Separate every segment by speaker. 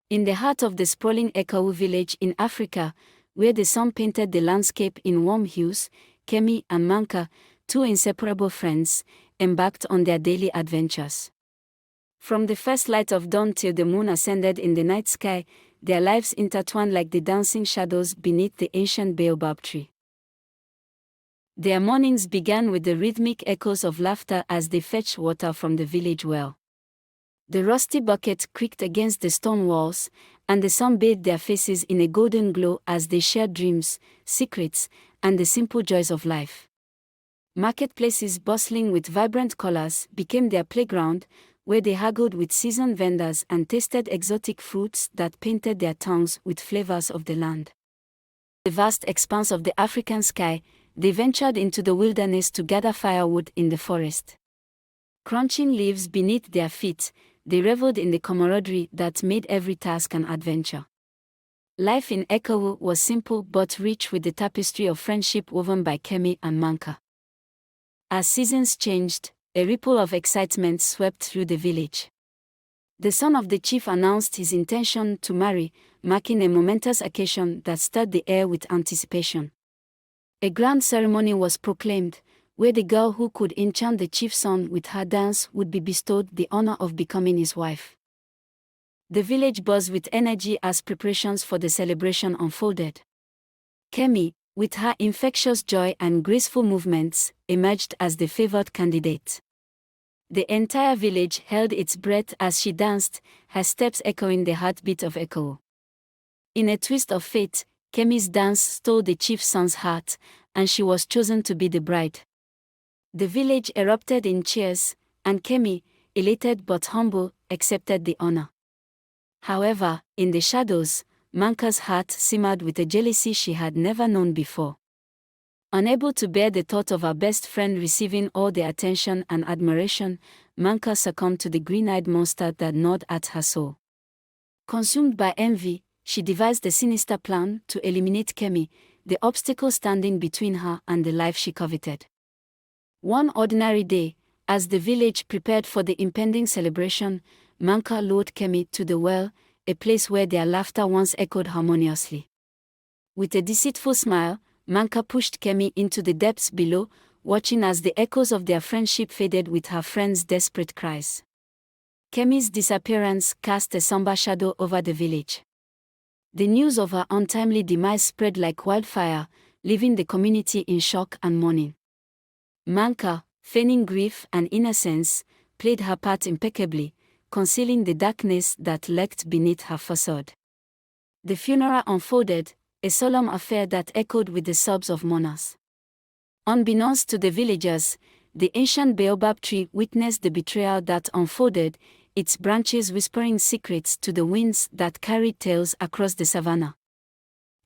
Speaker 1: In the heart of the sprawling Ekau village in Africa, where the sun painted the landscape in warm hues, Kemi and Manka, two inseparable friends, embarked on their daily adventures. From the first light of dawn till the moon ascended in the night sky, their lives intertwined like the dancing shadows beneath the ancient baobab tree. Their mornings began with the rhythmic echoes of laughter as they fetched water from the village well. The rusty bucket creaked against the stone walls, and the sun bathed their faces in a golden glow as they shared dreams, secrets, and the simple joys of life. Marketplaces bustling with vibrant colors became their playground, where they haggled with seasoned vendors and tasted exotic fruits that painted their tongues with flavors of the land. The vast expanse of the African sky, they ventured into the wilderness to gather firewood in the forest. Crunching leaves beneath their feet, they reveled in the camaraderie that made every task an adventure. Life in Ekau was simple but rich with the tapestry of friendship woven by Kemi and Manka. As seasons changed, a ripple of excitement swept through the village. The son of the chief announced his intention to marry, marking a momentous occasion that stirred the air with anticipation. A grand ceremony was proclaimed, where the girl who could enchant the chief's son with her dance would be bestowed the honor of becoming his wife. The village buzzed with energy as preparations for the celebration unfolded. Kemi, with her infectious joy and graceful movements, emerged as the favored candidate. The entire village held its breath as she danced, her steps echoing the heartbeat of Ekau. In a twist of fate, Kemi's dance stole the chief's son's heart, and she was chosen to be the bride. The village erupted in cheers, and Kemi, elated but humble, accepted the honor. However, in the shadows, Manka's heart simmered with a jealousy she had never known before. Unable to bear the thought of her best friend receiving all the attention and admiration, Manka succumbed to the green-eyed monster that gnawed at her soul. Consumed by envy, she devised a sinister plan to eliminate Kemi, the obstacle standing between her and the life she coveted. One ordinary day, as the village prepared for the impending celebration, Manka lured Kemi to the well, a place where their laughter once echoed harmoniously. With a deceitful smile, Manka pushed Kemi into the depths below, watching as the echoes of their friendship faded with her friend's desperate cries. Kemi's disappearance cast a somber shadow over the village. The news of her untimely demise spread like wildfire, leaving the community in shock and mourning. Manka, feigning grief and innocence, played her part impeccably, concealing the darkness that lurked beneath her facade. The funeral unfolded, a solemn affair that echoed with the sobs of mourners. Unbeknownst to the villagers, the ancient baobab tree witnessed the betrayal that unfolded, its branches whispering secrets to the winds that carried tales across the savannah.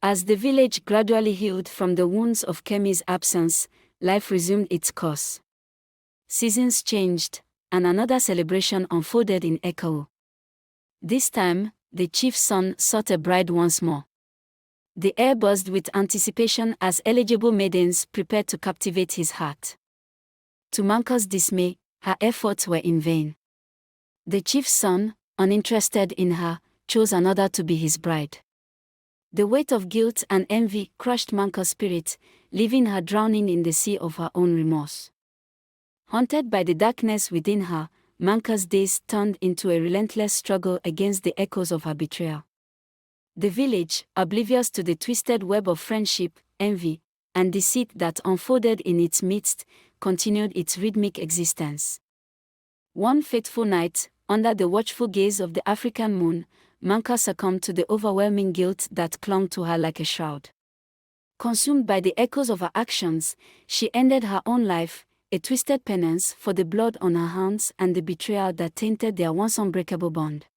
Speaker 1: As the village gradually healed from the wounds of Kemi's absence, life resumed its course. Seasons changed, and another celebration unfolded in Ekau. This time, the chief's son sought a bride once more. The air buzzed with anticipation as eligible maidens prepared to captivate his heart. To Manka's dismay, her efforts were in vain. The chief's son, uninterested in her, chose another to be his bride. The weight of guilt and envy crushed Manka's spirit, leaving her drowning in the sea of her own remorse. Haunted by the darkness within her, Manka's days turned into a relentless struggle against the echoes of her betrayal. The village, oblivious to the twisted web of friendship, envy, and deceit that unfolded in its midst, continued its rhythmic existence. One fateful night, under the watchful gaze of the African moon, Manka succumbed to the overwhelming guilt that clung to her like a shroud. Consumed by the echoes of her actions, she ended her own life, a twisted penance for the blood on her hands and the betrayal that tainted their once unbreakable bond.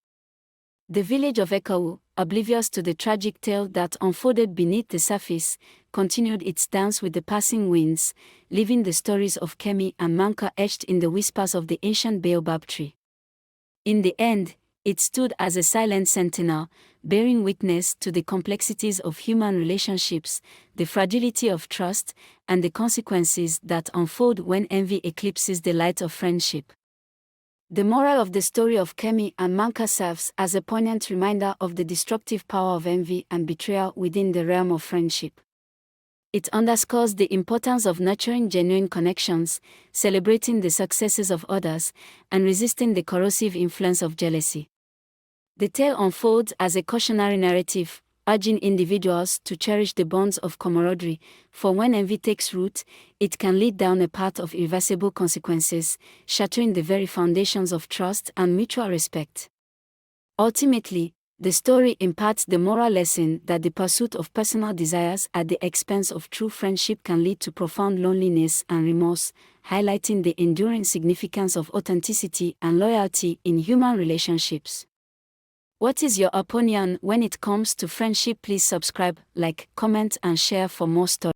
Speaker 1: The village of Ekau, oblivious to the tragic tale that unfolded beneath the surface, continued its dance with the passing winds, leaving the stories of Kemi and Manka etched in the whispers of the ancient baobab tree. In the end, it stood as a silent sentinel, bearing witness to the complexities of human relationships, the fragility of trust, and the consequences that unfold when envy eclipses the light of friendship. The moral of the story of Kemi and Manka serves as a poignant reminder of the destructive power of envy and betrayal within the realm of friendship. It underscores the importance of nurturing genuine connections, celebrating the successes of others, and resisting the corrosive influence of jealousy. The tale unfolds as a cautionary narrative, urging individuals to cherish the bonds of camaraderie, for when envy takes root, it can lead down a path of irreversible consequences, shattering the very foundations of trust and mutual respect. Ultimately, the story imparts the moral lesson that the pursuit of personal desires at the expense of true friendship can lead to profound loneliness and remorse, highlighting the enduring significance of authenticity and loyalty in human relationships. What is your opinion when it comes to friendship? Please subscribe, like, comment, and share for more stories.